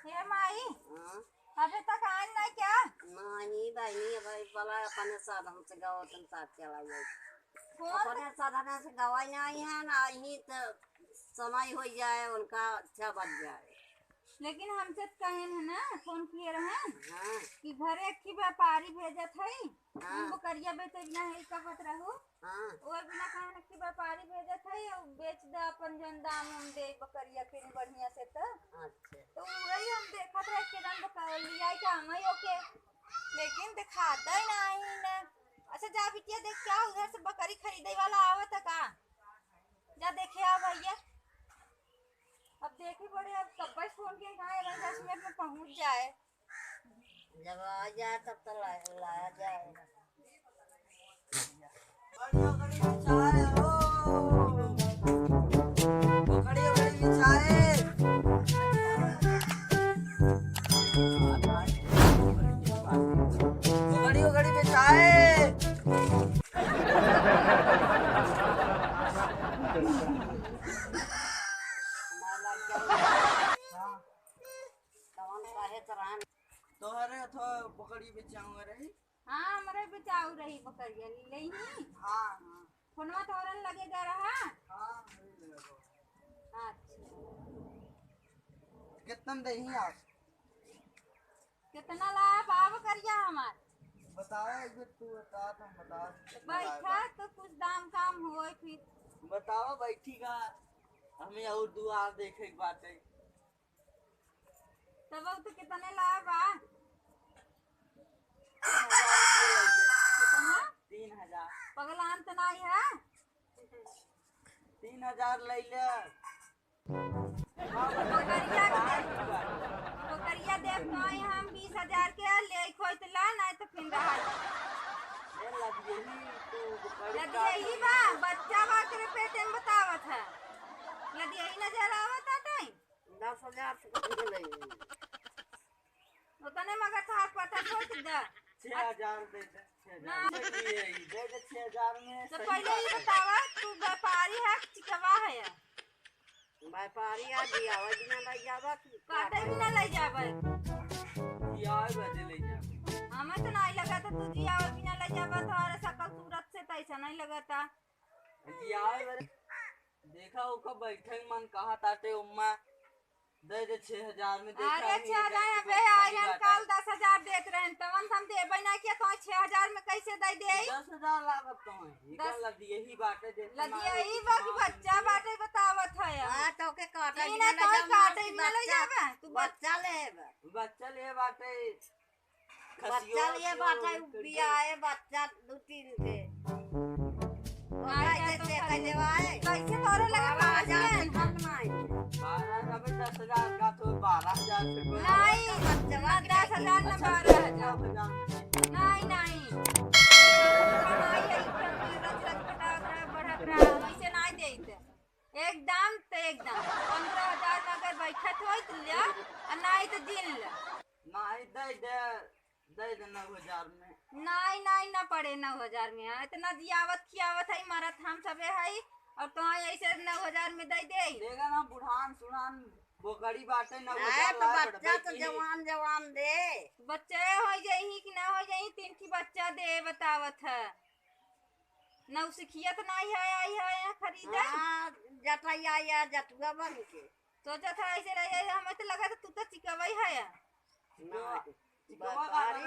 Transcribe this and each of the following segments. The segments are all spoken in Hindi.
ये माई हाँ अबे तक आई नहीं क्या? नहीं बहनी भाई बोला अपने साधन से गवातन साथ चला जाए कौन अपने साधन से गवाई नहीं है ना यही तो समय हो जाए उनका अच्छा बच जाए। लेकिन हमसे तो कहे है ना फोन किए रहे हाँ कि घरे की व्यापारी भेजत है हाँ हम बकरिया बेचे बिना है कहत रहू हाँ और बिना कहने कि व्यापारी भेजत है और बेच दे अपन जन दाम हम दे बकरिया के बढ़िया से अच्छा तो वही हम देखत रहे कि रन बकरिया लिया का हम ही ओके लेकिन दिखाता ही नहीं ना। अच्छा जा बिटिया देख क्या उधर से बकरी खरीदे वाला आवत है का? जा देखे आ भैया अब देखी बड़े अब कब फोन के कहा 10 मिनट में पहुंच जाए। जब आ जाए तब तो लाया जाएगा। तोहरे अथवा बकरी बेचाऊंगा रही। हाँ हमारे बचाऊ रही बकरिया ले ही हाँ हाँ फोनवा तोरन लगेगा रहा। हाँ अच्छा कितना दही आप कितना लाया बाब करिया हमार बताओ एक बार तू बता तुम बता बैठा तो कुछ दाम काम हो फिर बताओ बैठी का हमें और दुआर देखे की बात है। तब तो कितने लाया बा? 3,000 पगलान तो नहीं है 3,000 ले ले। बकरिया देख नहीं हम 20,000 के ले खोई तो ला नहीं तो फिर रहा लदी यही बा बच्चा बा के पेटे में बतावत है लदी यही नजर आवत है नहीं 10,000 ले उतने मगर था पता छोड़ दे 6,000 दे दे 6,000 में तो पहले ही बतावा तू व्यापारी है चिकवा है व्यापारी आ दिया बिना ले जावा काटे भी ना ले जावे यार बजे ले जा हमें तो नहीं लगा था तू जी आवे बिना ले जावा तुम्हारे शकल सूरत से तो ऐसा नहीं लगा था यार देखा वो कब बैठे मन कहा ताटे उम्मा दे दे 6,000 में देखा अरे 6,000 बे आयन कल 10,000 देत रहे तवन हम देबे ना के तो 6,000 में कैसे दे दे 10,000 लागत तो है निकल लदी यही बाटे दे लदी यही बाकी बच्चा बाटे बतावत है हां तो के काटा बिना कोई काटे बिना ले जावे तू बच्चा ले बाटे बच्चा लिए बाटे बिया है बच्चा 2-3 के कैसे कैसे कैसे तोरे लगा 5,000 हम नहीं 10,000 का तो 12,000 से नहीं बच्चा 10,000 ना 12,000 नहीं नहीं ऐसे नहीं देते एकदम तो एकदम 15,000 अगर बैठत हो तो लिया और नहीं तो दिन ले नहीं दे 9,000 में नहीं नहीं ना पड़े 9,000 में है इतना जियावत खियावत है मरत हम सबे है और तो ऐसे 9,000 में दे दे देगा ना बुढ़ान सुनान बोकड़ी बाटे 9,000 तो बच्चा तो जवान दे बच्चे हो जाही कि ना हो जाही तीन की बच्चा दे बतावत है नौ सिखिया तो नहीं है आई है खरीदे हां जटैया या जटुआ बन के सोचा था ऐसे रहे हमें तो लगा था तू तो चिकवई है व्यापारी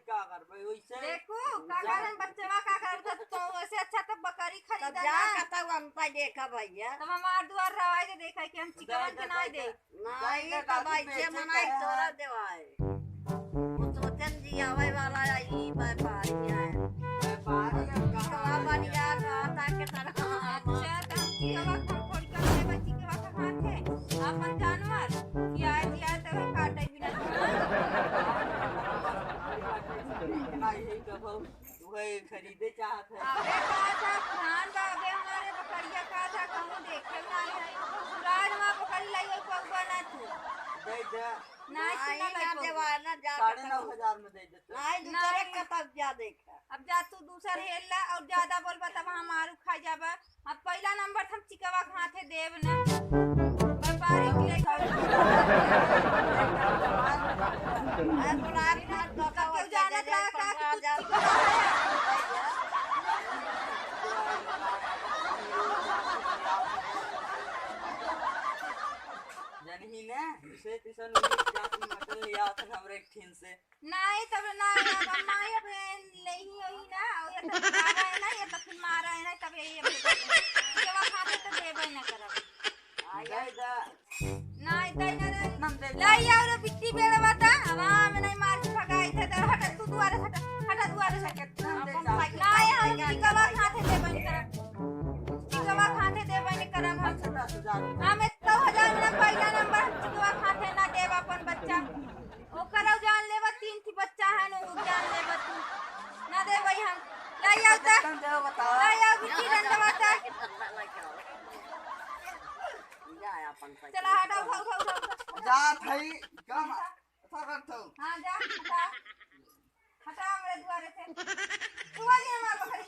क्या करबे वैसे देखो काका ने बच्चवा का करता तो वैसे अच्छा तो बकरी खरीदा जा ना कता हम पे देखा भैया तब हमार दुआर रवाई के देखा कि हम चिकवन के नहीं दे नहीं तो भाई से मनाई तोरा देवाए वो सोचन जी आवे वाला ई व्यापारी है व्यापारी कहा बढ़िया रहता के तरह अच्छा तो हम चिकवा खोल कर ले बच्ची के वक्त खाते अपन जानवर कि आए दिया तो काटे बिना खरीदे चाहत है अबे का था पुरान बाबे हमारे बकरिया का था कहूं देखे नहीं है पुरान मां बकरी लाई पगवा ना तू दे दे नहीं ना देवा ना जा 9,500 में दे देते नहीं दूसरे का तब जा देखा अब जा तू दूसर हेला और ज्यादा बोलबा तब हम आरू खा जाबा अब पहला नंबर हम चिकवा खाते देव ना व्यापारी के क्यों जाना था का कि तू जनही ने से तिसन क्लास में मटन लिया था हमरे ठीन से नहीं तब ना अब माया बहन नहीं होई ना और ये तो मारा है ना ये तो फिर मारा है ना तब ये केवा खाते तो देबे ना करब गई दा नहीं दई ना नम दे लाई आओ रे बिट्टी बेड़ा बता हवा में नहीं मार के भगाई थे तो हटा तू दुआरे हटा दुआरे से नहीं हम टिकवा खाते देबे ना करब टिकवा खाते देबे ना करब हम 10,000 हमें तो 1000 में पहला नंबर टिकवा खाते ना देब अपन बच्चा ओकर जान लेबा 3 थी बच्चा है नु जान लेबा तू ना देबे हम लाई आओ त कम दे बता लाई आओ बिट्टी डंडवा त चला हटा उठा जा थई कम अच्छा करथौ हां जा हटा हटा मेरे द्वारे से तू आ गया हमारे बकरी